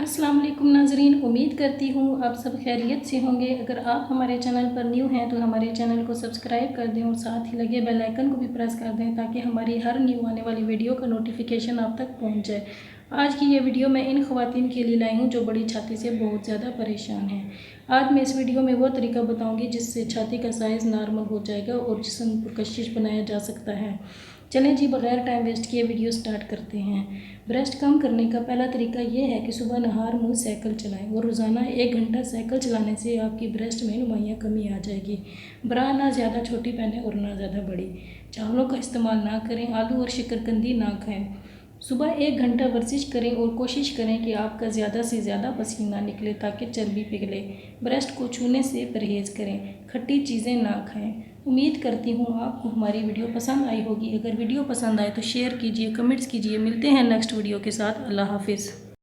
अस्सलाम वालेकुम नाजरीन, उम्मीद करती हूँ आप सब खैरियत से होंगे। अगर आप हमारे चैनल पर न्यू हैं तो हमारे चैनल को सब्सक्राइब कर दें और साथ ही लगे बेल आइकन को भी प्रेस कर दें ताकि हमारी हर न्यू आने वाली वीडियो का नोटिफिकेशन आप तक पहुँच जाए। आज की ये वीडियो मैं इन ख़वातीन के लिए लाई हूँ जो बड़ी छाती से बहुत ज़्यादा परेशान हैं। आज मैं इस वीडियो में वो तरीका बताऊँगी जिससे छाती का साइज़ नॉर्मल हो जाएगा और जिस्म पर कशिश बनाया जा सकता है। चलें जी, बग़ैर टाइम वेस्ट किए वीडियो स्टार्ट करते हैं। ब्रेस्ट कम करने का पहला तरीका ये है कि सुबह नहार मुँह साइकिल चलाएं और रोज़ाना 1 घंटा साइकिल चलाने से आपकी ब्रेस्ट में नुमाइयाँ कमी आ जाएगी। ब्रा ना ज़्यादा छोटी पहने और ना ज़्यादा बड़ी। चावलों का इस्तेमाल ना करें, आलू और शकरकंदी ना खाएं। सुबह 1 घंटा वर्जिश करें और कोशिश करें कि आपका ज़्यादा से ज़्यादा पसीना निकले ताकि चर्बी पिघले। ब्रेस्ट को छूने से परहेज़ करें, खट्टी चीज़ें ना खाएं। उम्मीद करती हूँ आपको हमारी वीडियो पसंद आई होगी। अगर वीडियो पसंद आए तो शेयर कीजिए, कमेंट्स कीजिए। मिलते हैं नेक्स्ट वीडियो के साथ। अल्लाह हाफिज़।